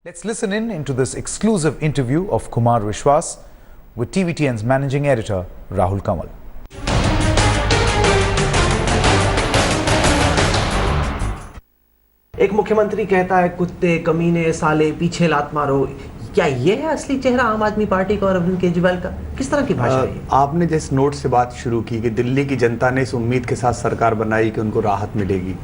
Let's listen in into this exclusive interview of Kumar Vishwas with TVTN's managing editor Rahul Kamal. एक मुख्यमंत्री कहता है कुत्ते, कमीने, साले, पीछे लात मारो। क्या ये है असली चेहरा आम आदमी पार्टी का और अरविंद केजरीवाल का? किस तरह की भाषा है? आपने जिस नोट से बात शुरू की कि दिल्ली की जनता ने इस उम्मीद के साथ सरकार बनाई कि उनको राहत मिलेगी,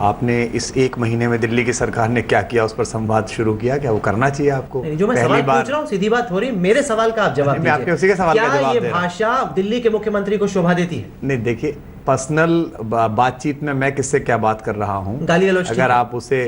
आपने इस एक महीने में दिल्ली की सरकार ने क्या किया उस पर संवाद शुरू किया? क्या वो करना चाहिए आपको? जो मैं सवाल पूछ रहा हूँ, सीधी बात हो रही, मेरे सवाल का आप जवाब दीजिए। मैं आपके उसी के सवाल का जवाब दे रहा हूं। क्या ये भाषा दिल्ली के मुख्यमंत्री को शोभा देती है? नहीं, देखिए, पर्सनल बातचीत में मैं किससे क्या बात कर रहा हूँ, गाली गलौज अगर आप उसे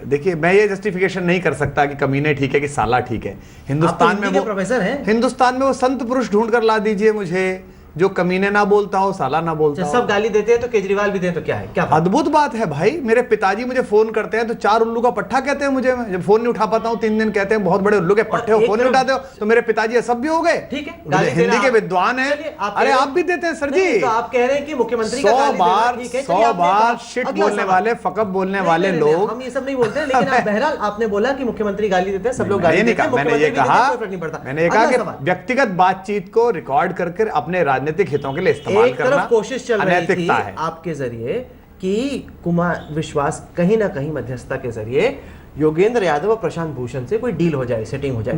देखिए, मैं ये जस्टिफिकेशन नहीं कर सकता कि कमीने ठीक है कि साला ठीक है। हिंदुस्तान में वो प्रोफेसर है, हिंदुस्तान में वो संत पुरुष ढूंढ कर ला दीजिए मुझे जो कमीने ना बोलता हो, साला ना बोलता हो। सब गाली देते हैं तो केजरीवाल भी दें तो क्या है? क्या अद्भुत बात है भाई। मेरे पिताजी मुझे फोन करते हैं तो 4 उल्लू का पट्टा कहते हैं मुझे। जब फोन नहीं उठा पाता हूँ 3 दिन कहते हैं बहुत बड़े उल्लू के पट्टे हो, फोन नहीं उठाते हो। तो मेरे पिताजी असभ्य हो गए? ठीक है, हिंदी के विद्वान है। अरे आप भी देते हैं सर जी। तो आप कह रहे हैं कि मुख्यमंत्री 100 बार शिट बोलने वाले, फकअप बोलने वाले लोग, हम ये सब नहीं बोलते, लेकिन बहरहाल आपने बोला कि मुख्यमंत्री गाली देते हैं, सब लोग गाली देते हैं। मैंने ये कहा कि व्यक्तिगत बातचीत को रिकॉर्ड करके अपने राजनीतिक हितों के लिए एक तरफ कोशिश चल रही थी आपके जरिए कि कुमार विश्वास कहीं ना कहीं मध्यस्थता के जरिए योगेंद्र यादव और प्रशांत भूषण से कोई डील हो जाए, सेटिंग हो जाए।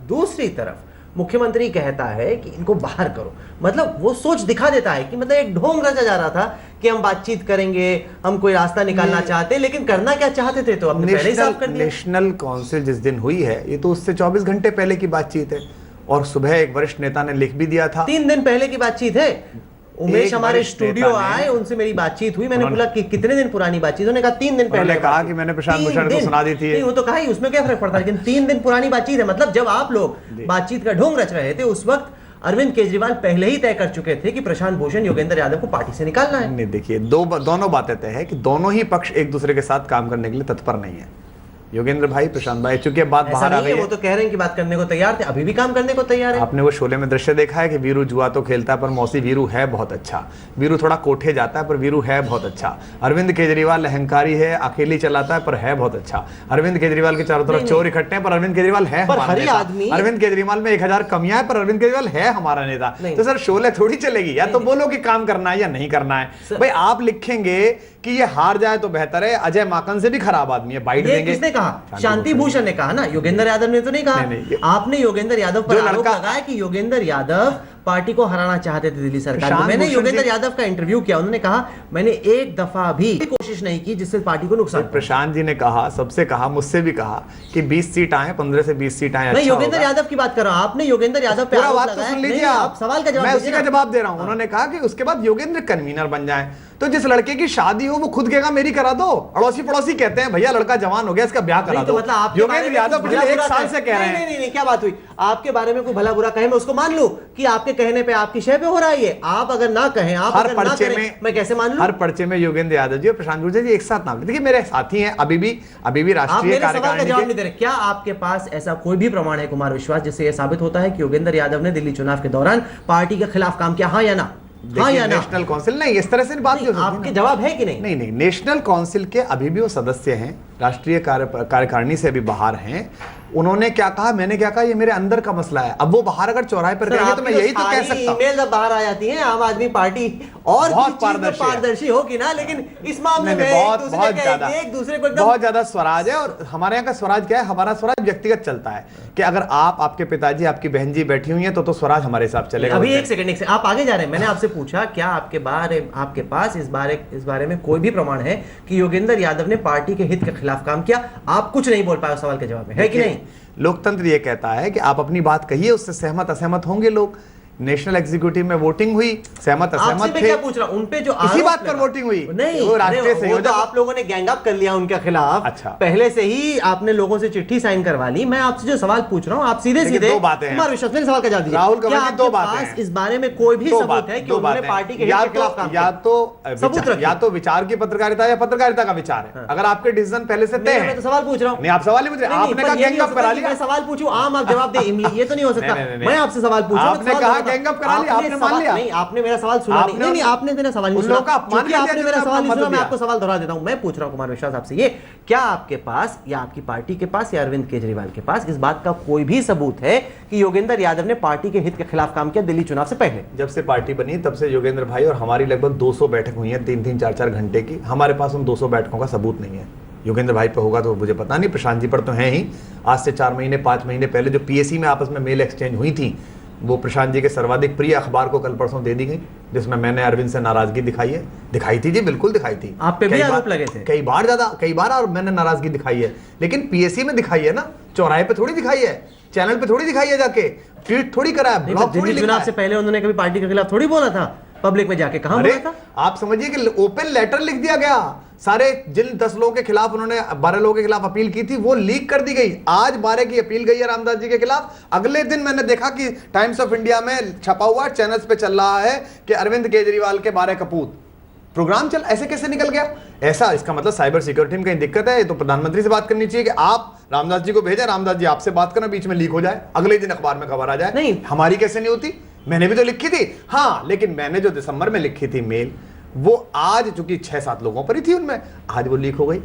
दूसरी तरफ मुख्यमंत्री कहता है कि इनको बाहर करो। मतलब वो सोच दिखा देता है कि मतलब एक ढोंग रचा जा रहा था कि हम बातचीत करेंगे, हम कोई रास्ता निकालना चाहते, लेकिन करना क्या चाहते थे तो अपने पहले ही साफ कर दिया। नेशनल काउंसिल जिस दिन हुई है, ये तो उससे 24 घंटे पहले की बातचीत है और सुबह एक वरिष्ठ नेता ने लिख भी दिया था। 3 दिन पहले की बातचीत है। उमेश हमारे स्टूडियो आए, उनसे मेरी बातचीत हुई। मैंने बोला कि कितने दिन पुरानी बातचीत? उन्होंने कहा 3 दिन पहले। कहा कि मैंने प्रशांत भूषण को सुना दी थी। नहीं, वो तो कहा ही, उसमें क्या फर्क पड़ता है, लेकिन 3 दिन पुरानी बातचीत है। मतलब जब आप लोग बातचीत का ढोंग रच रहे थे उस वक्त अरविंद केजरीवाल पहले ही तय कर चुके थे कि प्रशांत भूषण योगेंद्र यादव को पार्टी से निकालना है। नहीं, देखिए, दोनों बातें तय है कि दोनों ही पक्ष एक दूसरे के साथ काम करने के लिए तत्पर नहीं है। योगेंद्र भाई, प्रशांत भाई, चूंकि बात बाहर आ गई है, वो तो कह रहे हैं कि बात करने को तैयार थे, अभी भी काम करने को तैयार है। आपने वो शोले में दृश्य देखा है कि वीरू जुआ तो खेलता है पर मौसी वीरू है बहुत अच्छा। वीरू थोड़ा कोठे जाता है पर वीरू है बहुत अच्छा। अरविंद केजरीवाल अहंकारी है, अकेली चलाता है पर है बहुत अच्छा। अरविंद केजरीवाल के चारों तरफ चोर इकट्ठे हैं पर अरविंद केजरीवाल है हमारा नेता। अरविंद केजरीवाल में 1000 कमियां है पर अरविंद केजरीवाल है हमारा नेता। तो सर शोले थोड़ी चलेगी। या तो बोलो कि काम करना है या नहीं करना है। भाई आप लिखेंगे कि ये हार जाए तो बेहतर है, अजय माकन से भी खराब आदमी है, बाइट देंगे। किसने कहा? शांति भूषण ने कहा ना, योगेंद्र यादव ने तो नहीं कहा। आपने योगेंद्र यादव पर आरोप लगाया कि योगेंद्र यादव पार्टी को हराना चाहते थे दिल्ली सरकार में। मैंने योगेंद्र यादव का इंटरव्यू किया, उन्होंने कहा मैंने एक दफा भी कोशिश नहीं की जिससे पार्टी को नुकसान। प्रशांत जी ने कहा, सबसे कहा, मुझसे भी कहा कि 20 सीट आए, 15 से 20 सीट आए। मैं योगेंद्र यादव की बात कर रहा हूं, आपने योगेंद्र यादव पे आरोप लगाया। सुन लीजिए, आप सवाल का जवाब, मैं उसी का जवाब दे रहा हूं। उन्होंने कहा कि उसके बाद योगेंद्र कन्वीनर बन जाए। तो जिस लड़के की शादी हो वो खुद कहेगा मेरी करा दो। अड़ोसी पड़ोसी कहते हैं भैया लड़का जवान हो गया, इसका ब्याह करा दो। मतलब योगेंद्र यादव पिछले 1 साल से कह रहे हैं। नहीं, क्या बात हुई? आपके बारे में कोई भला बुरा कहे, मैं उसको मान लूं कि आपके कहने पे आपकी शय पे हो रहा है। आप अगर ना कहें, आप हर अगर पर्चे ना में करें, मैं कैसे मान लूं? हर पर्चे में योगेंद्र यादव जी और प्रशांत भूषण जी एक साथ नाम। देखिए, मेरे साथी हैं, अभी भी राष्ट्रीय कार्यकारिणी जवाब नहीं दे रहे। क्या आपके पास ऐसा कोई भी प्रमाण है कुमार विश्वास जिससे यह साबित होता है कि योगेंद्र यादव ने दिल्ली चुनाव के दौरान पार्टी के खिलाफ काम किया? हाँ या ना? हाँ या ना? नेशनल काउंसिल नहीं, इस तरह से बात नहीं, आपके जवाब है कि नहीं? नहीं, नेशनल काउंसिल के अभी भी वो सदस्य हैं, राष्ट्रीय कार्यकारिणी से भी बाहर हैं। उन्होंने क्या कहा, मैंने क्या कहा, ये मेरे अंदर का मसला है। अब वो बाहर अगर चौराहे पर कहेंगे तो मैं यही तो कह सकता हूं। ईमेल जब बाहर आ जाती है, आम आदमी पार्टी और बहुत पारदर्शी होगी ना, लेकिन इस मामले में एक दूसरे को बहुत ज्यादा स्वराज है। और हमारे यहाँ का स्वराज क्या है? हमारा स्वराज व्यक्तिगत चलता है कि अगर आप, आपके पिताजी, आपकी बहन जी बैठी हुई है तो स्वराज हमारे साथ चलेगा। अभी एक सेकंड, आप आगे जा रहे हैं। मैंने आपसे पूछा क्या आपके पास इस बारे में कोई भी प्रमाण है कि योगेंद्र यादव ने पार्टी के हित के खिलाफ काम किया? आप कुछ नहीं बोल पाए सवाल के जवाब में, है कि नहीं? लोकतंत्र ये कहता है कि आप अपनी बात कहिए, उससे सहमत असहमत होंगे लोग। नेशनल एग्जीक्यूटिव में वोटिंग हुई, सहमत असहमत थे। क्या पूछ रहा हूं, उन पे जो इसी बात पर वोटिंग हुई। नहीं, वो राष्ट्रीय संयोजक, आप लोगों ने गैंग अप कर लिया उनके खिलाफ। अच्छा, पहले से ही आपने लोगों से चिट्ठी साइन करवा ली। मैं आपसे जो सवाल पूछ रहा हूं, आप सीधे सीधे दो बातें हैं। कुमार विश्वास, मेरे सवाल का जवाब दीजिए। राहुल कमल जी, 2 बातें हैं। इस बारे में कोई भी सबूत है कि उन्होंने पार्टी के हित के खिलाफ काम किया? या तो विचार की पत्रकारिता या पत्रकारिता का विचार है। अगर आपके डिसीजन पहले से तय है। मैं तो सवाल पूछ रहा हूं। नहीं, आप सवाल ही पूछ रहे हैं। आपने कहा गैंग अप करा लिया। मैं सवाल पूछूं, आम आप जवाब दे, ये तो नहीं हो सकता। मैं आपसे सवाल पूछूं, आपने कहा गैंगअप करा लिया, आपने मान लिया। नहीं, आपने मेरा सवाल सुना नहीं। नहीं, आपने मेरा सवाल नहीं सुना। आपने मेरा सवाल नहीं सुना, मैं आपको सवाल दोहरा देता हूं। मैं पूछ रहा हूं कुमार विश्वास आपसे, ये क्या आपके पास या आपकी पार्टी के पास या अरविंद केजरीवाल के पास इस बात का कोई भी सबूत है कि योगेंद्र यादव ने पार्टी के हित के खिलाफ काम किया दिल्ली चुनाव से पहले? जब से पार्टी बनी तब से योगेंद्र भाई और हमारी लगभग 200 बैठक हुई है, 3-3, 4-4 घंटे की। हमारे पास उन 200 बैठकों का सबूत नहीं है। योगेंद्र भाई पे होगा तो मुझे पता नहीं, प्रशांत जी पर तो है ही। आज से 4 महीने 5 महीने पहले जो पीएसी में आपस में मेल एक्सचेंज हुई थी, वो प्रशांत जी के सर्वाधिक प्रिय अखबार को कल परसों दे दी गई, जिसमें मैंने अरविंद से नाराजगी दिखाई थी जी, बिल्कुल दिखाई थी। आप पे भी आरोप लगे थे कई बार और मैंने नाराजगी दिखाई है, लेकिन पीएसी में दिखाई है ना, चौराहे पे थोड़ी दिखाई है, चैनल पे थोड़ी दिखाई है, जाके ट्वीट थोड़ी करा है, ब्लॉग थोड़ी चुनाव से पहले उन्होंने कभी पार्टी के खिलाफ थोड़ी बोला था पब्लिक में जाके? कहां बोला था? आप समझिए कि ओपन लेटर लिख दिया गया, सारे जिन 10 लोगों के खिलाफ उन्होंने 12 लोगों के खिलाफ अपील की थी वो लीक कर दी गई। आज 12 की अपील गई है रामदास जी के खिलाफ। अगले दिन मैंने देखा कि टाइम्स ऑफ इंडिया में छपा हुआ चैनल्स पे चल रहा है कि अरविंद केजरीवाल के 12 कपूत प्रोग्राम चल, ऐसे कैसे निकल गया? ऐसा इसका मतलब साइबर सिक्योरिटी में कहीं दिक्कत है। तो प्रधानमंत्री से बात करनी चाहिए कि आप रामदास जी को भेजें, रामदास जी आपसे बात करना, बीच में लीक हो जाए, अगले दिन अखबार में खबर आ जाए। नहीं, हमारी कैसे नहीं होती? मैंने भी तो लिखी थी, हाँ, लेकिन मैंने जो दिसंबर में लिखी थी मेल, वो आज चूंकि 6-7 लोगों पर ही थी उनमें, आज वो लीक हो गई,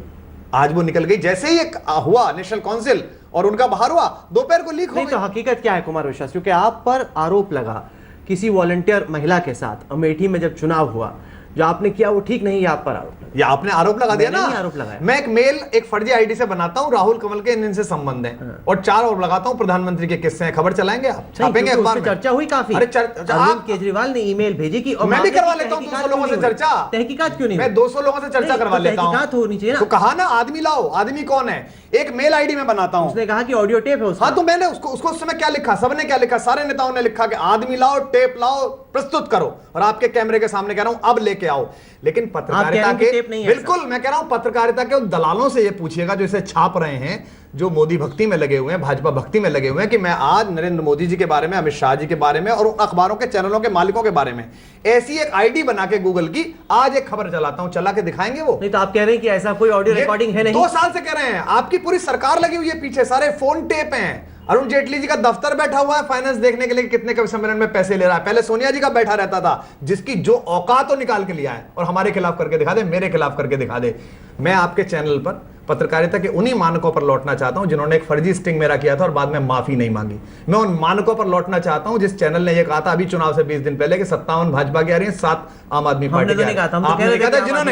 आज वो निकल गई। जैसे ही एक हुआ नेशनल काउंसिल और उनका बाहर हुआ, दोपहर को लीक हो गई। तो हकीकत क्या है कुमार विश्वास? क्योंकि आप पर आरोप लगा किसी वॉलंटियर महिला के साथ अमेठी में जब चुनाव हुआ, जो आपने किया वो ठीक नहीं है, आप पर आरोप लगा। या आपने आरोप लगा दिया ना? आरोप लगाया। मैं एक मेल एक फर्जी आईडी से बनाता हूं, राहुल कमल के इनसे संबंध है, और 4 और लगाता हूं, प्रधानमंत्री के किस्से हैं, खबर चलाएंगे आप, छापेंगे अखबार में। चर्चा हुई काफी। अरे अरविंद केजरीवाल ने ईमेल भेजी कि मैं भी करवा लेता हूं 200 लोगों से चर्चा। तहकीकात क्यों नहीं? मैं 200 लोगों से चर्चा करवा लेता हूं। तहकीकात होनी चाहिए ना। तो कहा ना आदमी लाओ, आदमी कौन है? एक मेल आईडी में बनाता हूं। उसने कहा कि ऑडियो टेप है उसका। हाँ, तो मैंने उसको उस समय क्या लिखा, सबने क्या लिखा, सारे नेताओं ने लिखा कि आदमी लाओ, टेप लाओ, प्रस्तुत करो, और आपके कैमरे के सामने कह रहा हूं अब लेके आओ। लेकिन पत्रकारिता के, बिल्कुल मैं कह रहा हूं, पत्रकारिता के उन दलालों से ये पूछिएगा जो इसे छाप रहे हैं, जो मोदी भक्ति में लगे हुए हैं, भाजपा भक्ति में लगे हुए हैं, कि मैं आज नरेंद्र मोदी जी के बारे में, अमित शाह जी के बारे में और उन अखबारों के चैनलों के मालिकों के बारे में ऐसी एक आईडी बना के गूगल की आज एक खबर चलाता हूं, चला के दिखाएंगे वो? नहीं तो आप कह रहे हैं कि ऐसा कोई ऑडियो रिकॉर्डिंग है नहीं? 2 साल से कह रहे हैं, आपकी पूरी सरकार लगी हुई है पीछे, सारे फोन टेप हैं। अरुण जेटली जी का दफ्तर बैठा हुआ है फाइनेंस देखने के लिए कितने कवि सम्मेलन में पैसे ले रहा है। पहले सोनिया जी का बैठा रहता था, जिसकी जो औकात तो निकाल के लिया है, और हमारे खिलाफ करके दिखा दे, मेरे खिलाफ करके दिखा दे। मैं आपके चैनल पर पत्रकारिता के उन्हीं मानकों पर लौटना चाहता हूं जिन्होंने एक फर्जी स्टिंग मेरा किया था और बाद में माफी नहीं मांगी। मैं उन मानकों पर लौटना चाहता हूं जिस चैनल ने यह कहा था अभी चुनाव से 20 दिन पहले कि 57 भाजपा की आ रही है, 7 आम आदमी पार्टी की। जिन्होंने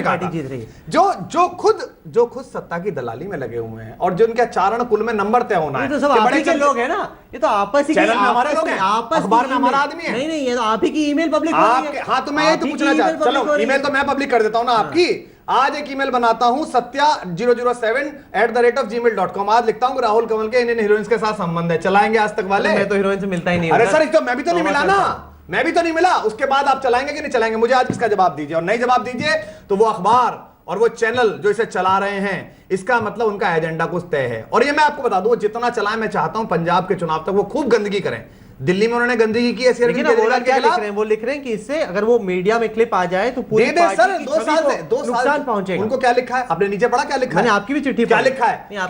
कहा जो खुद सत्ता की दलाली में लगे हुए हैं और जिनके चारण कुल में नंबर तय होना है। तो सब आप ही के लोग हैं ना, ये तो आपस ही चैनल में हमारे लोग हैं, अखबार में हमारा आदमी है। नहीं, ये तो आप ही की ईमेल पब्लिक हो रही है। हाँ, तो मैं ये तो पूछना चाहता हूं, चलो ईमेल तो मैं पब्लिक कर देता हूं ना आपकी। आज एक ईमेल बनाता हूं satya007@gmail.com। आज लिखता हूं राहुल कमल के इन हीरोइंस के साथ संबंध है, चलाएंगे आज तक वाले। मैं तो हीरोइन से मिलता ही नहीं। अरे सर, तो मैं भी तो नहीं मिला ना, मैं भी तो नहीं मिला। उसके बाद आप चलाएंगे कि नहीं चलाएंगे? मुझे आज इसका जवाब दीजिए, और नहीं जवाब दीजिए तो वो अखबार और वो चैनल जो इसे चला रहे हैं, इसका मतलब उनका एजेंडा कुछ तय है। और ये मैं आपको बता दूं, जितना चलाएं, मैं चाहता हूं पंजाब के चुनाव तक वो खूब गंदगी करें। दिल्ली में उन्होंने गंदगी की है, वो लिख रहे हैं कि इससे अगर वो मीडिया में क्लिप आ जाए तो पूरी पार्टी की छवि को नुकसान पहुंचेगा। उनको क्या लिखा है? आपने नीचे पढ़ा क्या लिखा है? मैंने आपकी भी चिट्ठी क्या लिखा है? आप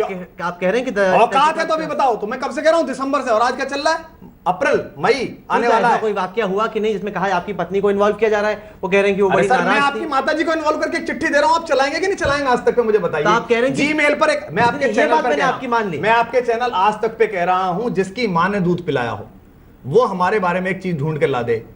कह रहे हैं कि औकात है तो अभी बताओ। तो मैं कब से कह रहा हूं, दिसंबर से, और आज क्या चल रहा है? अप्रैल मई आने वाला है। कोई वाकया हुआ कि नहीं जिसमें कहा है आपकी पत्नी को इन्वॉल्व किया जा रहा है? वो कह रहे हैं कि वो बड़ी नाराज थी। मैं आपकी माताजी को इन्वॉल्व करके एक चिट्ठी दे रहा हूं, आप चलाएंगे कि नहीं चलाएंगे आज तक पे मुझे बताइए। आप कह रहे हैं जीमेल पर एक, मैं आपके चैनल पर आपकी मान ली, मैं आपके चैनल आज तक पे कह रहा हूं, जिसकी मां ने दूध पिलाया हो वो हमारे बारे में एक चीज ढूंढ के ला दे।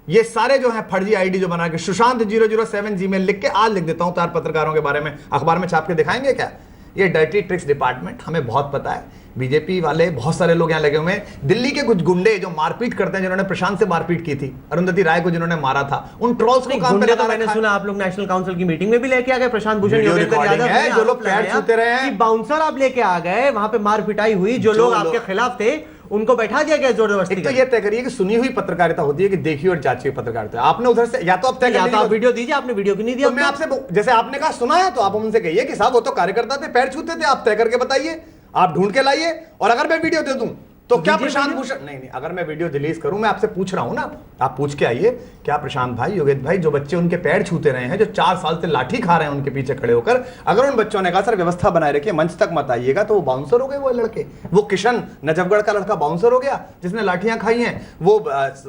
ये सारे जो हैं फर्जी आईडी जो बना के सुशांत007 जीमेल लिख के आज लिख देता हूं 4 पत्रकारों के बारे में, अखबार में छाप के दिखाएंगे क्या? ये डर्टी ट्रिक्स डिपार्टमेंट हमें बहुत पता है। बीजेपी वाले बहुत सारे लोग यहां लगे हुए हैं। दिल्ली के कुछ गुंडे जो मारपीट करते हैं, जिन्होंने प्रशांत से मारपीट की थी, अरुंधति राय को जिन्होंने मारा था, उन ट्रोल्स को काम पे लगा। मैंने सुना आप लोग नेशनल काउंसिल की मीटिंग में भी लेके आ गए प्रशांत भूषण योगेंद्र यादव, जो लोग पैर छूते रहे हैं, बाउंसर आप लेके आ गए, वहां पे मार पिटाई हुई, जो लोग आपके खिलाफ थे उनको बैठा दिया गया जोरदस्ती। तो ये तय करिए कि सुनी हुई पत्रकारिता होती है कि देखी और जांची हुई पत्रकारिता। आपने उधर से या तो आप तय कर लीजिए, वीडियो दीजिए, आपने वीडियो क्यों नहीं दिया? तो मैं आपसे, जैसे आपने कहा सुना है, तो आप उनसे कहिए कि साहब वो तो कार्यकर्ता थे, पैर छूते थे, आप तय करके बताइए, आप ढूंढ के लाइए। और अगर मैं वीडियो दे दूं तो क्या प्रशांत भूषण नहीं, अगर मैं वीडियो रिलीज करूं, मैं आपसे पूछ रहा हूं ना, आप पूछ के आइए, क्या प्रशांत भाई, योगेश भाई, जो बच्चे उनके पैर छूते रहे हैं, जो 4 साल से लाठी खा रहे हैं उनके पीछे खड़े होकर, अगर उन बच्चों ने कहा सर व्यवस्था बनाए रखिए, मंच तक मत आइएगा, तो वो बाउंसर हो गए वो लड़के। वो किशन नजफगढ़ का लड़का बाउंसर हो गया जिसने लाठियां खाई हैं। वो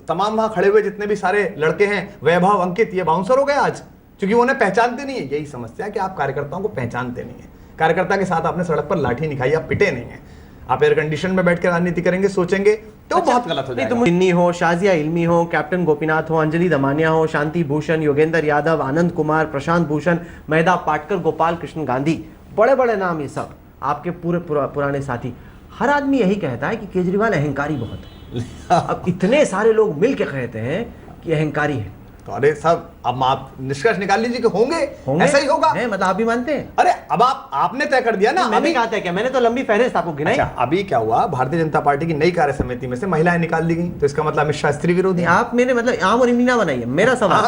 तमाम वहां खड़े हुए जितने भी सारे लड़के हैं, वैभव, अंकित, ये बाउंसर हो गए आज, क्योंकि उन्हें पहचानते नहीं है। यही समस्या है कि आप कार्यकर्ताओं को पहचानते नहीं है। कार्यकर्ता के साथ आपने सड़क पर लाठी नहीं खाई, आप पिटे नहीं है, आप एयर कंडीशन में बैठ कर राजनीति करेंगे, सोचेंगे तो बहुत गलत हो जाएगा। तो इन्नी हो, शाजिया इल्मी हो, कैप्टन गोपीनाथ हो, अंजलि दमानिया हो, शांति भूषण, योगेंद्र यादव, आनंद कुमार, प्रशांत भूषण, मेधा पाटकर, गोपाल कृष्ण गांधी, बड़े बड़े नाम, ये सब आपके पूरे पुराने साथी। हर आदमी यही कहता है कि केजरीवाल अहंकारी बहुत है। अब इतने सारे लोग मिल के कहते हैं कि अहंकारी है, तो अरे सब अब आप निष्कर्ष निकाल लीजिए कि होंगे ऐसा ही होगा। मतलब आप भी मानते हैं? अरे अब आपने तय कर दिया ना। मैंने कहा था क्या? मैंने तो लंबी फहरिस्त आपको गिनाई। अच्छा, अभी क्या हुआ, भारतीय जनता पार्टी की नई कार्य समिति में से महिलाएं निकाल दी गई, तो इसका मतलब अमित शाह स्त्री विरोधी। आप मेरे मतलब आम और इमली ना बनाइए। मेरा सवाल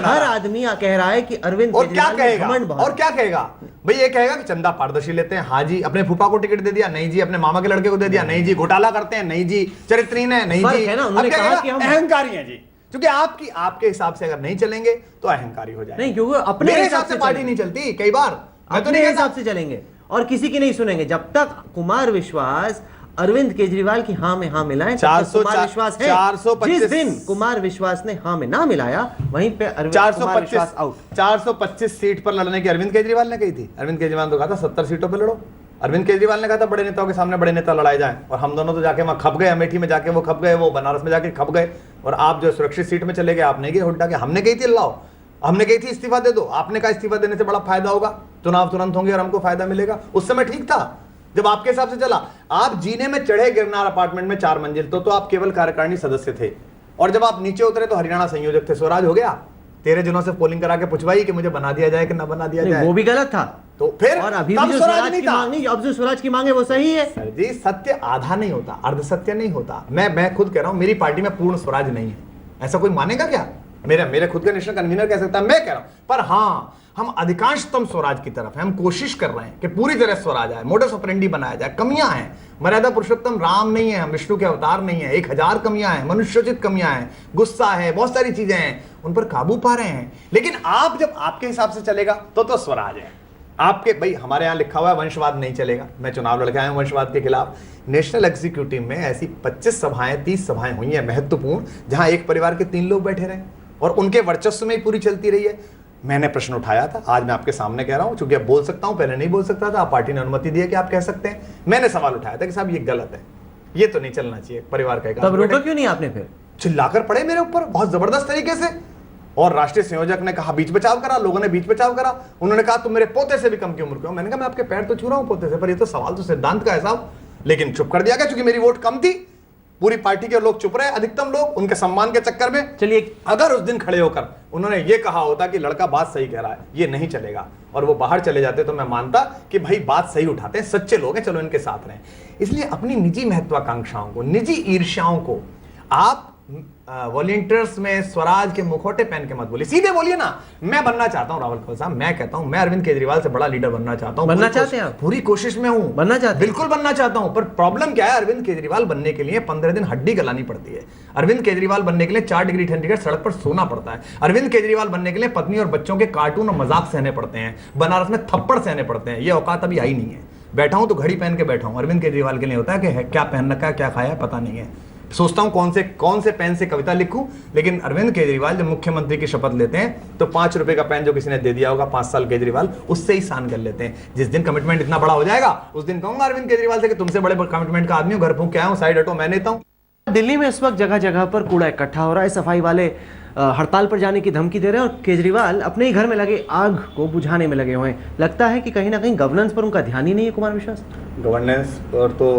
हर आदमी कह रहा है कि अरविंद और क्या कहेगा, और क्या कहेगा भाई? ये कहेगा कि चंदा पारदर्शी लेते हैं, हाँ जी, अपने फूफा को टिकट दे दिया, नहीं जी, अपने मामा के लड़के को दे दिया, नहीं जी, घोटाला करते हैं, नहीं जी, चरित्रहीन है, नहीं जी, अहंकारी है जी। क्योंकि आपके हिसाब से अगर नहीं चलेंगे तो अहंकारी हो जाएगा। नहीं, क्योंकि अपने हिसाब से पार्टी नहीं चलती, कई बार अपने हिसाब से चलेंगे और किसी की नहीं सुनेंगे। जब तक कुमार विश्वास अरविंद केजरीवाल की हाँ में हाँ मिलाएं, कुमार विश्वास है। 425 जिस दिन कुमार विश्वास ने हाँ में ना मिलाया, वहीं पे कुमार विश्वास आउट। 425 सीट पर लड़ने की अरविंद केजरीवाल ने कही थी। अरविंद केजरीवाल तो कहा था 70 सीटों पर लड़ो। अरविंद केजरीवाल ने कहा था बड़े नेताओं के सामने बड़े नेता लड़ाए जाएं, और हम दोनों तो जाके वहां खप गए, अमेठी में जाके वो खप गए, वो बनारस में जाके खप गए, और आप जो सुरक्षित सीट में चले गए, आप नहीं गए हुड्डा के। हमने कही थी लाओ, हमने कही थी इस्तीफा दे दो, आपने कहा इस्तीफा देने से बड़ा फायदा होगा, चुनाव तुरंत होंगे और हमको फायदा मिलेगा। उस समय ठीक था जब आपके हिसाब से चला। आप जीने में चढ़े गिरनार अपार्टमेंट में 4 मंजिल, तो आप केवल कार्यकारिणी सदस्य थे, और जब आप नीचे उतरे तो हरियाणा संयोजक थे। स्वराज हो गया। 13 जनों से पोलिंग करा के पूछवाई कि मुझे बना दिया जाए कि ना बना दिया जाए, वो भी गलत था। तो फिर और अभी भी जो स्वराज की मांग है वो सही है। सर जी, सत्य आधा नहीं होता, अर्ध सत्य नहीं होता। मैं खुद कह रहा हूं, मेरी पार्टी में पूर्ण स्वराज नहीं है। ऐसा कोई मानेगा क्या? मेरे खुद का नेशनल कन्वीनर कह सकता है, मैं कह रहा हूं। पर हाँ, हम अधिकांशतम स्वराज की तरफ है। हम कोशिश कर रहे हैं कि पूरी तरह स्वराज आए, मोडस ऑपरेंडी बनाया जाए। कमियां हैं, मर्यादा पुरुषोत्तम राम नहीं है, हम विष्णु के अवतार नहीं है। 1000 कमियां हैं, मनुष्योचित कमियां हैं, गुस्सा है, बहुत सारी चीजें हैं, उन पर काबू पा रहे हैं। लेकिन आप जब आपके हिसाब से चलेगा तो स्वराज है आपके। भाई हमारे यहाँ लिखा हुआ है वंशवाद नहीं चलेगा। मैं चुनाव लड़के आया हूं वंशवाद के खिलाफ। नेशनल एग्जीक्यूटिव में ऐसी 25 सभाएं 30 सभाएं हुई हैं महत्वपूर्ण, जहां एक परिवार के 3 लोग बैठे रहे और उनके वर्चस्व में ही पूरी चलती रही है। मैंने प्रश्न उठाया था, आज मैं आपके सामने कह रहा हूं, चूंकि अब बोल सकता हूं, पहले नहीं बोल सकता था। पार्टी ने अनुमति दी है कि आप कह सकते हैं। मैंने सवाल उठाया था कि साहब ये गलत है, ये तो नहीं चलना चाहिए परिवार का। तब रोका क्यों नहीं आपने? फिर चिल्लाकर पड़े मेरे ऊपर बहुत जबरदस्त तरीके से, और राष्ट्रीय संयोजक ने कहा बीच बचाव करा, लोगों ने बीच बचाव करा। उन्होंने कहा तुम मेरे पोते से भी कम की उम्र के हो। मैंने कहा मैं आपके पैर तो छू रहा हूं पोते से, पर ये तो सवाल तो सिद्धांत का है साहब। लेकिन चुप कर दिया गया क्योंकि मेरी वोट कम थी। पूरी पार्टी के लोग चुप रहे, अधिकतम लोग उनके सम्मान के चक्कर में। चलिए, अगर उस दिन खड़े होकर उन्होंने ये कहा होता कि लड़का बात सही कह रहा है, ये नहीं चलेगा, और वो बाहर चले जाते, तो मैं मानता कि भाई बात सही उठाते हैं, सच्चे लोग हैं, चलो इनके साथ रहें। इसलिए अपनी निजी महत्वाकांक्षाओं को, निजी ईर्ष्याओं को आप वॉलंटियर्स में स्वराज के मुखौटे पहन के मत बोलिए, सीधे बोलिए ना। मैं बनना चाहता हूं राहुल साहब, मैं कहता हूं मैं अरविंद केजरीवाल से बड़ा लीडर बनना चाहता हूं। बनना चाहते हैं? पूरी कोशिश में हूं, बनना चाहते हैं? बिल्कुल बनना चाहता हूं। पर प्रॉब्लम क्या है, अरविंद केजरीवाल बनने के लिए 15 दिन हड्डी गलानी पड़ती है। अरविंद केजरीवाल बनने के लिए 4 डिग्री सेंटीग्रेड सड़क पर सोना पड़ता है। अरविंद केजरीवाल बनने के लिए पत्नी और बच्चों के कार्टून और मजाक सहने पड़ते हैं, बनारस में थप्पड़ सहने पड़ते हैं। ये औकात अभी आई नहीं है। बैठा हूं तो घड़ी पहन के बैठा हूं। अरविंद केजरीवाल के लिए होता है कि क्या पहन रखा है, क्या खाया है, पता नहीं है। सोचता हूं कौन से पेन से कविता लिखूं। लेकिन अरविंद केजरीवाल जब मुख्यमंत्री की शपथ लेते हैं तो 5 रुपए का पेन जो किसी ने दे दिया होगा 5 साल केजरीवाल, उससे ही साइन कर लेते हैं। जिस दिन कमिटमेंट इतना बड़ा हो जाएगा, उस दिन कहूंगा अरविंद केजरीवाल से कि तुमसे बड़े कमिटमेंट का आदमी हूं, घर फूंक के आया हूं, साइड हटो, मैं नेता हूं। दिल्ली में इस वक्त जगह जगह पर कूड़ा इकट्ठा हो रहा है। सफाई वाले हड़ताल पर जाने की धमकी दे रहे हैं और केजरीवाल अपने ही घर में लगे आग को बुझाने में लगे हुए हैं। लगता है कि कहीं ना कहीं गवर्नेंस पर उनका ध्यान ही नहीं है कुमार विश्वास। गवर्नेंस पर तो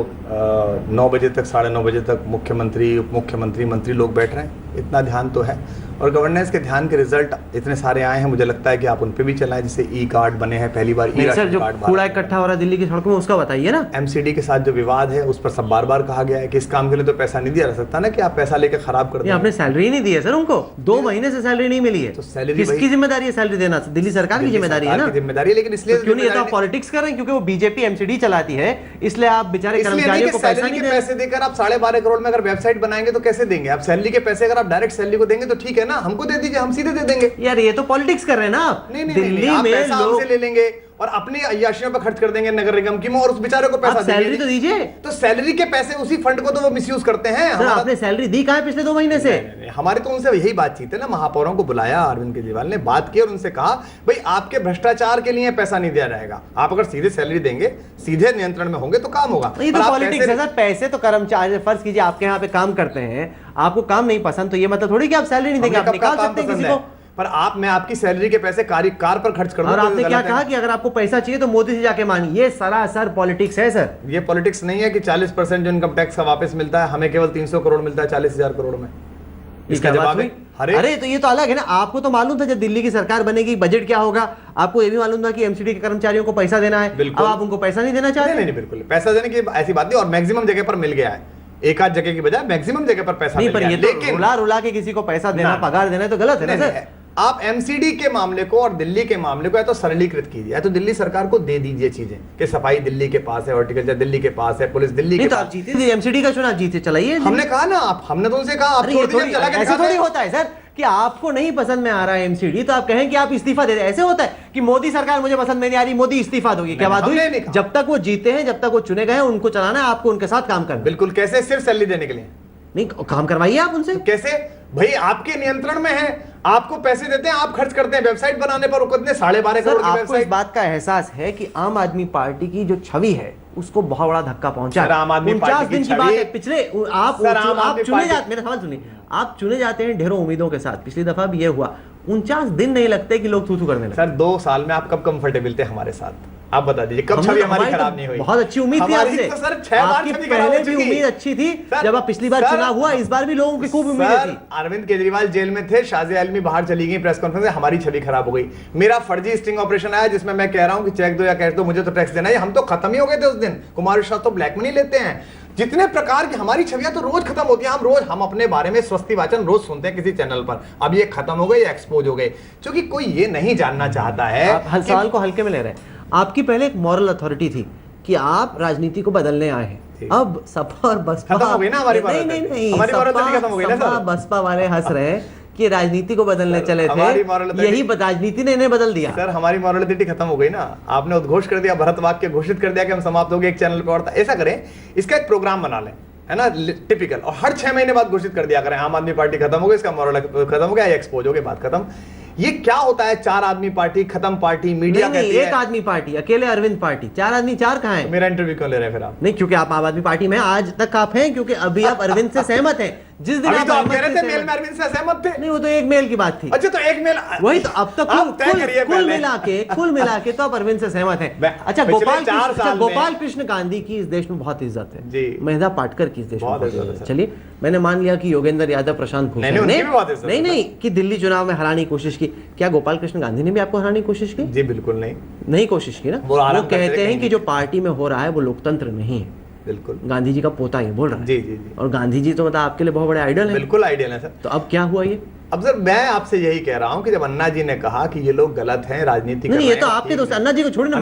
9 बजे तक 9:30 बजे तक मुख्यमंत्री, उप मुख्यमंत्री, मंत्री लोग बैठ रहे हैं, इतना ध्यान तो है। और गवर्नेंस के ध्यान के रिजल्ट इतने सारे आए हैं, मुझे लगता है कि आप उन पे भी चलाएं, जैसे ई कार्ड बने हैं, पहली बार ई सर जो कार्ड कूड़ा इकट्ठा हो रहा है दिल्ली की सड़कों में उसका बताइए ना। एमसीडी के साथ जो विवाद है उस पर सब बार कहा गया है कि इस काम के लिए तो पैसा नहीं दिया जा सकता ना, कि आप पैसा लेकर खराब कर दें। आपने सैलरी नहीं दी है सर उनको, 2 महीने से सैलरी नहीं मिली है, तो सैलरी किसकी जिम्मेदारी है सैलरी देना? दिल्ली सरकार की जिम्मेदारी है ना, जिम्मेदारी। लेकिन इसलिए क्यों नहीं? तो आप पॉलिटिक्स कर रहे हैं क्योंकि वो बीजेपी एमसीडी चलाती है, इसलिए आप बेचारे कर्मचारियों को पैसा नहीं दे रहे। पैसे देकर आप 12.5 करोड़ में अगर वेबसाइट बनाएंगे तो कैसे देंगे आप? सैलरी के पैसे अगर आप डायरेक्ट सैलरी को देंगे तो ठीक है ना, हमको दे दीजिए, हम सीधे दे देंगे। यार ये तो पॉलिटिक्स कर रहे हैं ना आप। दिल्ली में लोग ले लेंगे और अपनी अय्याशियों पर खर्च कर देंगे नगर निगम की में, और उस बेचारे को पैसा सैलरी तो दीजिए। तो सैलरी के पैसे उसी फंड को तो वो मिसयूज करते हैं। आपने सैलरी दी कहां है पिछले 2 महीने से? हमारी तो उनसे यही बातचीत है ना, महापौरों को बुलाया अरविंद केजरीवाल ने, बात की और उनसे कहा भाई आपके भ्रष्टाचार के लिए पैसा नहीं दिया जाएगा, आप अगर सीधे सैलरी देंगे, सीधे नियंत्रण में होंगे तो काम होगा। ये तो पॉलिटिक्स है सर, पैसे तो कर्मचारी, फर्ज कीजिए आपके यहाँ पे काम करते हैं, आपको काम नहीं पसंद तो ये मतलब थोड़ी कि आप सैलरी नहीं देंगे, आप निकाल सकते हैं किसी को। पर मैं आपकी सैलरी के पैसे कार पर खर्च कर दूं। और आपने क्या कहा कि अगर आपको पैसा चाहिए तो मोदी से जाके मांगिए, ये सरासर पॉलिटिक्स है सर। ये पॉलिटिक्स नहीं है कि 40% जो इनकम टैक्स का वापस मिलता है, हमें केवल 300 करोड़ मिलता है 40,000 करोड़ में। इसका जवाब है अरे तो ये तो अलग है ना, आपको तो मालूम था जब दिल्ली की सरकार बनेगी बजट क्या होगा, आपको ये भी मालूम था कि एमसीडी के कर्मचारियों को पैसा देना है, अब आप उनको पैसा नहीं देना चाहते? नहीं, बिल्कुल पैसा देने की ऐसी बात नहीं, और मैक्सिमम जगह पर मिल गया है, एक आध जगह की बजाय मैक्सिमम जगह पर पैसा नहीं, पर ये तो रुला के किसी को पैसा देना, पगार देना तो गलत है ना सर। आप एमसीडी के मामले को और दिल्ली के मामले को या तो सरलीकृत कीजिए, या तो दिल्ली सरकार को दे दीजिए चीजें कि सफाई दिल्ली के पास है, हॉर्टिकल्चर दिल्ली के पास है, पुलिस दिल्ली के पास। आप जीते थे एमसीडी का चुनाव, जीते चलाइए। हमने कहा ना, हमने तो उनसे कहा आप छोड़ दीजिए, चला के ऐसे थोड़ी होता है सर कि आपको नहीं पसंद में आ रहा है एमसीडी तो आप कहें कि आप इस्तीफा दे दें। ऐसे होता है कि मोदी सरकार मुझे पसंद में नहीं आ रही, मोदी इस्तीफा दोगे, क्या बात हुई? जब तक वो जीते हैं, जब तक वो चुने गए हैं, उनको चलाना है, आपको उनके साथ काम करना। बिल्कुल। कैसे? सिर्फ सैलरी देने के लिए नहीं, काम करवाइए आप उनसे। कैसे भाई? आपके नियंत्रण में है, आपको पैसे देते हैं, आप खर्च करते हैं वेबसाइट बनाने पर, कितने 12.5 करोड़ की आपको इस बात का एहसास है कि आम आदमी पार्टी की जो छवि है उसको बहुत बड़ा धक्का पहुंचा है। आम आदमी 49 दिन की बात है, पिछले आप चुने जाते, मेरा सवाल सुनिए, आप चुने जाते हैं ढेरों उम्मीदों के साथ, पिछली दफा भी ये हुआ, 49 दिन नहीं लगते कि लोग थू-थू करने लगे। सर 2 साल में आप कब कंफर्टेबल थे हमारे साथ? आप बता दीजिए, कब छवि हमारी खराब नहीं हुई? बहुत अच्छी उम्मीद थी आपसे, तो सर 6 बार आपकी पहले भी उम्मीद अच्छी थी, जब आप पिछली बार चुनाव हुआ, इस बार भी लोगों की खूब उम्मीद थी। अरविंद केजरीवाल जेल में थे, शाजिया आलमी बाहर चली गई प्रेस कॉन्फ्रेंस में, हमारी छवि खराब हो गई। मेरा फर्जी स्टिंग ऑपरेशन आया जिसमें मैं कह रहा हूं कि चेक दो या कैश दो, मुझे तो टैक्स देना है, हम तो खत्म ही हो गए थे उस दिन। कुमार विश्वास तो ब्लैक मनी लेते हैं। जितने प्रकार की हमारी छवियां तो रोज खत्म होती हैं, हम अपने बारे में स्वस्ति वाचन रोज सुनते हैं किसी चैनल पर, अब ये खत्म हो गए, ये एक्सपोज हो गए, क्योंकि कोई ये नहीं जानना चाहता है। हर सवाल को हल्के में ले रहे हैं। आपकी पहले एक मॉरल अथॉरिटी थी कि आप राजनीति को बदलने आए हैं, अब सपा और बसपा खत्म हो गई ना हमारी नहीं, हमारी खत्म हो गई ना सर। बसपा वाले हंस रहे हैं कि राजनीति को बदलने चले थे, यही राजनीति ने इन्हें बदल दिया। सर हमारी मॉरलिटी खत्म हो गई ना, आपने उद्घोष कर दिया, भरत वाक्य घोषित कर दिया कि हम समाप्त हो गए एक चैनल पर, और ऐसा करें, इसका एक प्रोग्राम बना लें, है ना, टिपिकल, और हर 6 महीने बाद घोषित कर दिया करें आम आदमी पार्टी खत्म हो गई, इसका मॉरल खत्म हो गया, एक्सपोज हो गई, बात खत्म। ये क्या होता है? 4 आदमी पार्टी, खत्म पार्टी, मीडिया नहीं, एक आदमी पार्टी, अकेले अरविंद पार्टी, 4 आदमी 4 कहां है? मेरा इंटरव्यू क्यों ले रहे हैं फिर आप? नहीं, क्योंकि आप आम आदमी पार्टी में आज तक आप हैं, क्योंकि अभी आप अरविंद से सहमत हैं। जिस दिन आप कह रहे थे मेल में अरविंद से सहमत थे। नहीं, वो तो एक मेल की बात थी। अच्छा, तो एक मेल, वही तो, अब तक कुल मिला के तो आप अरविंद से सहमत हैं। अच्छा, गोपाल कृष्ण गांधी की इस देश में बहुत इज्जत है, महिला पाटकर की इस देश में बहुत इज्जत है। चलिए, मैंने मान लिया कि योगेंद्र यादव, प्रशांत भूषण नहीं कि दिल्ली चुनाव में हराने की कोशिश की, क्या गोपाल कृष्ण गांधी ने भी आपको हराने की कोशिश की? जी बिल्कुल नहीं कोशिश की ना। वो कहते हैं कि जो पार्टी में हो रहा है वो लोकतंत्र नहीं है। बिल्कुल, गांधी जी का पोता ये बोल रहा है। जी। और गांधी जी तो मतलब आपके लिए बहुत बड़े आइडल है। बिल्कुल आइडल है सर। तो अब क्या हुआ ये? अब सर मैं आपसे यही कह रहा हूं कि जब अन्ना जी ने कहा कि ये लोग गलत हैं, राजनीति नहीं, ये तो आपके दोस्त, अन्ना जी को छोड़िए ना,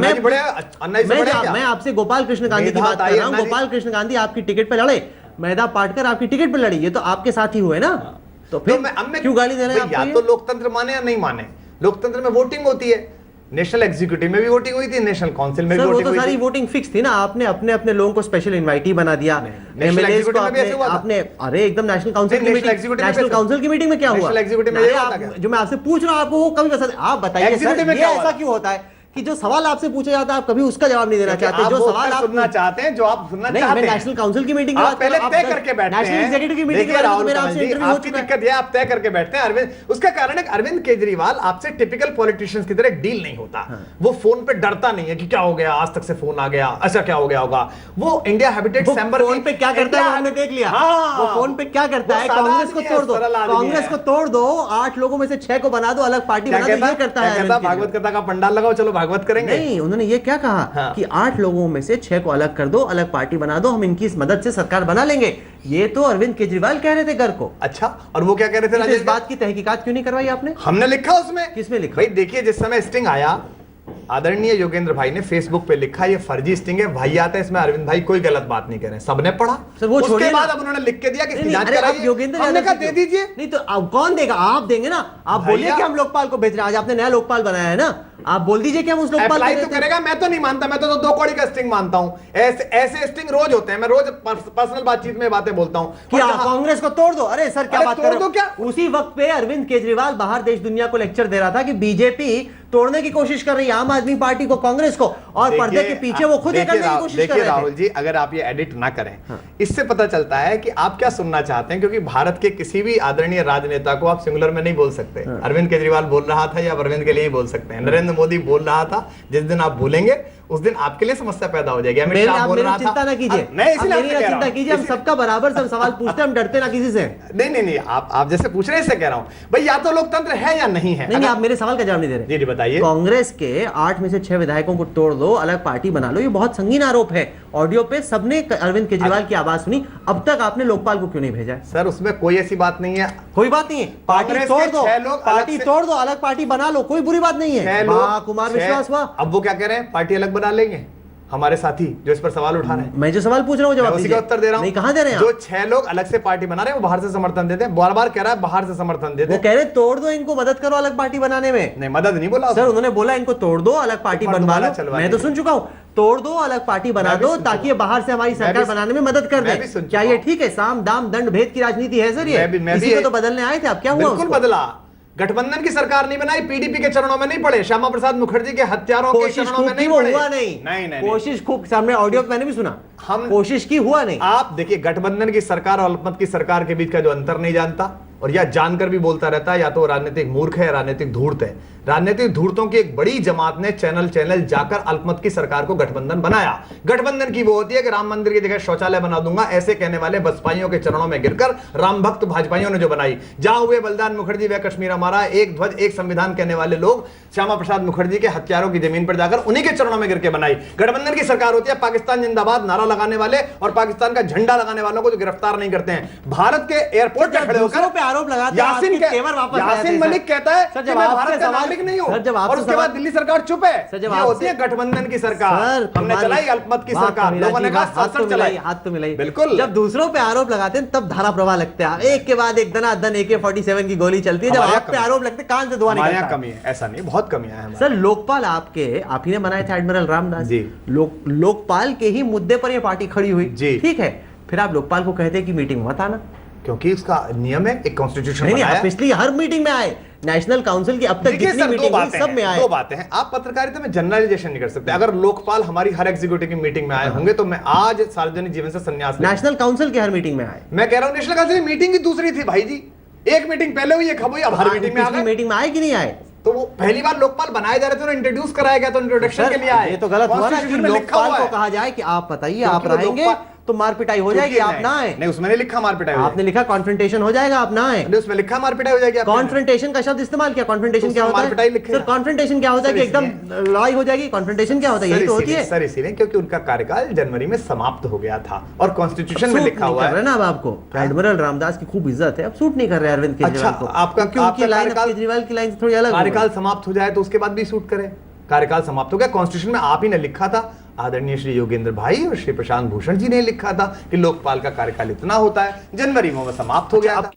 मैं आपसे गोपाल कृष्ण गांधी की बात कर रहा हूँ। गोपाल कृष्ण गांधी आपकी टिकट पे लड़े, महिला पाटकर आपकी टिकट पे लड़ी, ये तो आपके साथ ही हुए ना, तो फिर क्यों गाली दे रहे हैं? या तो लोकतंत्र माने या नहीं माने, लोकतंत्र में वोटिंग होती है, नेशनल एग्जीक्यूटिव में भी वोटिंग हुई थी, नेशनल काउंसिल में भी वोटिंग हुई थी। सारी वोटिंग फिक्स थी ना, आपने अपने अपने लोगों को स्पेशल इनवाइटी बना दिया, एमएलए को आपने, अरे एकदम नेशनल काउंसिल की मीटिंग में क्या हुआ? जो मैं आपसे पूछ रहा हूं आपको वो कभी आप बताइए सर, ये ऐसा क्यों होता है कि जो सवाल आपसे पूछा जाता है आप कभी उसका जवाब नहीं देना चाहते, जो सवाल आप सुनना चाहते हैं, जो आप सुनना नहीं, चाहते मैं हैं। नेशनल काउंसिल की मीटिंग आप पहले तय करके बैठते हैं, नेशनल एग्जीक्यूटिव की मीटिंग देखिए राहुल मेरा कमल आपसे जी, इंटरव्यू हो आपकी चुका है। दिक्कत ये आप तय करके बैठते हैं अरविंद, उसका कारण है कि अरविंद केजरीवाल आपसे टिपिकल पॉलिटिशियंस की तरह डील नहीं होता। वो फोन पे डरता नहीं है कि क्या हो गया, आज तक से फोन आ गया, अच्छा क्या हो गया होगा। वो इंडिया हैबिटेट चैम्बर फोन पे क्या करता है हमने देख लिया। वो फोन पे क्या करता है, कांग्रेस को तोड़ दो, कांग्रेस को तोड़ दो, 8 लोगों में से 6 को बना दो, अलग पार्टी बना दो, ये करता है। भागवत कथा का पंडाल लगाओ, चलो भागवत करेंगे। नहीं, उन्होंने ये क्या कहा कि 8 लोगों में से 6 को अलग कर दो, अलग पार्टी बना दो, हम इनकी इस मदद से सरकार बना लेंगे। ये तो अरविंद केजरीवाल कह रहे थे घर को। अच्छा, और वो क्या कह रहे थे तो इस बात की तहकीकात क्यों नहीं करवाई आपने? हमने लिखा उसमें। किसमें लिखा? भाई देखिए, जिस समय स्टिंग आया, आदरणीय योगेंद्र भाई ने फेसबुक पे लिखा ये फर्जी स्टिंग है, भाई आता है, इसमें अरविंद भाई कोई गलत बात नहीं कह रहे हैं, सबने पढ़ा। सर वो उसके बाद अब उन्होंने लिख के दिया कि इसकी जांच कराइए। योगेंद्र हमने कहा दे दीजिए। नहीं तो अब कौन देगा? आप देंगे ना। आप बोलिए कि हम लोकपाल को भेज रहे हैं, आज आपने नया लोकपाल बनाया है ना, आप बोल दीजिए कि हम उस लोकपाल अप्लाई तो करेगा। मैं तो नहीं मानता, मैं तो 2 कौड़ी का स्टिंग मानता हूं। ऐसे स्टिंग रोज होते हैं, मैं रोज पर्सनल बातचीत में बातें बोलता हूं कि कांग्रेस को तोड़ दो। अरे सर क्या बात कर रहे हो? क्या? उसी वक्त पे अरविंद केजरीवाल बाहर देश दुनिया को लेक्चर दे रहा था कि बीजेपी तोड़ने की कोशिश कर रही है आम आदमी पार्टी को, कांग्रेस को, और पर्दे के पीछे वो खुद करने की कोशिश कर रहे थे। राहुल जी, अगर आप ये एडिट ना करें, इससे पता चलता है कि आप क्या सुनना चाहते हैं, क्योंकि भारत के किसी भी आदरणीय राजनेता को आप सिंगुलर में नहीं बोल सकते। अरविंद केजरीवाल बोल रहा था या अरविंद के लिए ही बोल सकते हैं। नरेंद्र मोदी बोल रहा था, जिस दिन आप भूलेंगे उस दिन आपके लिए समस्या पैदा हो जाएगी। अमित शाह बोल रहा था। चिंता ना कीजिए, मैं इसलिए चिंता कीजिए, हम सबका बराबर सब सवाल पूछते हैं, हम डरते ना किसी से। नहीं, आप जैसे पूछ रहे हैं इससे कह रहा हूं भाई, या तो लोकतंत्र है या नहीं है। नहीं, आप मेरे सवाल का जवाब नहीं दे रहे। जी बताइए। कांग्रेस के 8 में से 6 विधायकों को तोड़ दो, अलग पार्टी बना लो, ये बहुत संगीन आरोप है। ऑडियो पे सबने अरविंद केजरीवाल की आवाज सुनी, अब तक आपने लोकपाल को क्यों नहीं भेजा? सर उसमें कोई ऐसी बात नहीं है। कोई बात नहीं है, पार्टी तोड़ दो, पार्टी तोड़ दो, अलग पार्टी बना लो, कोई बुरी बात नहीं है। कुमार विश्वास हुआ। अब वो क्या कह रहे हैं, पार्टी अलग बना लेंगे। हमारे साथी जो इस पर सवाल उठा रहे हैं, मैं जो सवाल पूछ रहा हूँ जवाब उसी का उत्तर दे रहा हूँ। नहीं, कहां दे रहे हैं? जो 6 लोग अलग से पार्टी बना रहे हैं वो बाहर से समर्थन देते हैं, बार बार कह रहा है बाहर से समर्थन देते हैं। वो कह रहे तोड़ दो इनको, मदद करो अलग पार्टी बनाने में। नहीं, मदद नहीं बोला सर, उन्होंने बोला इनको तोड़ दो, अलग पार्टी बनवा लो। मैं तो सुन चुका हूँ, तोड़ दो, अलग पार्टी बना दो, ताकि बाहर से हमारी सरकार बनाने में मदद कर दे। क्या ये ठीक है? साम दाम दंड भेद की राजनीति है सर? ये इसी को तो बदलने आए थे आप, क्या हुआ? बिल्कुल बदला। गठबंधन की सरकार नहीं बनाई, पीडीपी के चरणों में नहीं पड़े, श्यामा प्रसाद मुखर्जी के हत्यारों के चरणों में नहीं पड़े। हुआ नहीं, कोशिश खूब, सामने ऑडियो मैंने भी सुना, हम कोशिश की, हुआ नहीं। आप देखिए, गठबंधन की सरकार और अल्पमत की सरकार के बीच का जो अंतर नहीं जानता, और या जानकर भी बोलता रहता है, या तो राजनीतिक मूर्ख है, राजनीतिक धूर्त है। राजनीतिक धूर्तों की एक बड़ी जमात ने चैनल जाकर अल्पमत की सरकार को गठबंधन बनाया। गठबंधन की वो होती है कि राम मंदिर की जगह शौचालय बना दूंगा, ऐसे कहने वाले बसपाइयों के चरणों में गिरकर राम भक्त भाजपाइयों ने जो बनाई। जहां हुए बलिदान मुखर्जी व कश्मीर हमारा, एक ध्वज एक संविधान कहने वाले लोग श्यामा प्रसाद मुखर्जी के हत्यारों की जमीन पर जाकर उन्हीं के चरणों में गिर के बनाई। गठबंधन की सरकार होती है पाकिस्तान जिंदाबाद नारा लगाने वाले और पाकिस्तान का झंडा लगाने वालों को जो गिरफ्तार नहीं करते हैं। भारत के एयरपोर्ट पर खड़े होकर पे आरोप लगाते हैं, यासीन मलिक कहता है कि मैं भारत का नागरिक नहीं हूं, और उसके बाद दिल्ली सरकार चुप है। ये होती है गठबंधन की सरकार। हमने चलाई अल्पमत की सरकार, लोगों ने कहा संसद चलाई, हाथ तो मिलाई। बिल्कुल, जब दूसरों पे आरोप लगाते हैं तब धारा प्रवाह लगते हैं, एक के बाद एक दनादन AK-47 की गोली चलती है। जब आप पे आरोप लगते हैं कान से धुआं निकलता है। कमी है, ऐसा नहीं, बहुत कमियां हैं। सर, लोकपाल आप ही ने बनाए थे, एडमिरल रामदास जी। लोकपाल के ही मुद्दे पर यह पार्टी खड़ी हुई, ठीक है, फिर आप लोकपाल को कहते हैं कि मीटिंग मत आना, क्योंकि उसका नियम है, एक कॉन्स्टिट्यूशन नहीं, आप पिछली हर मीटिंग में आए, नेशनल काउंसिल की अब तक जितनी मीटिंग हुई सब में आए। 2 बातें हैं, आप पत्रकारिता में जनरलाइजेशन नहीं कर सकते। अगर लोकपाल हमारी हर एग्जीक्यूटिव की मीटिंग में आए होंगे तो मैं आज सार्वजनिक जीवन से संन्यास। नेशनल काउंसिल की हर मीटिंग में आए, मैं कह रहा हूं नेशनल काउंसिल की मीटिंग की दूसरी थी भाई जी, एक मीटिंग पहले हुई, एक हुई, अब हर मीटिंग में आ गए। मीटिंग में आए कि नहीं आए? तो वो पहली बार लोकपाल बनाए जा रहे थे, इंट्रोड्यूस कराया गया, तो इंट्रोडक्शन के लिए आए। ये तो गलत हुआ ना कि लोकपाल को कहा जाए कि आप बताइए, आप रहेंगे तो मार पिटाई हो जाएगी, आप ना आए। नहीं, उसमें नहीं लिखा मार पिटाई, आपने लिखा कॉन्फ्रंटेशन हो जाएगा, आप ना आए। उसमें लिखा मार पिटाई हो जाएगी। कॉन्फ्रंटेशन का शब्द इस्तेमाल किया। कॉन्फ्रंटेशन क्या होता है सर? कॉन्फ्रंटेशन क्या होता है कि एकदम लड़ाई हो जाएगी? कॉन्फ्रंटेशन क्या होता है? यही तो होती है सर, इसीलिए क्योंकि उनका कार्यकाल जनवरी में समाप्त हो गया था और कॉन्स्टिट्यूशन में लिखा हुआ है ना। अब आपको एडमिरल रामदास की खूब इज्जत है, अब सूट नहीं कर रहे अरविंद केजरीवाल को। आपका केजरीवाल की लाइन थोड़ी अलग, कार्यकाल समाप्त हो जाए तो उसके बाद भी सूट करे। कार्यकाल समाप्त हो गया, कॉन्स्टिट्यूशन में आप ही ने लिखा था, आदरणीय श्री योगेंद्र भाई और श्री प्रशांत भूषण जी ने लिखा था कि लोकपाल का कार्यकाल इतना होता है, जनवरी में वो समाप्त हो गया था।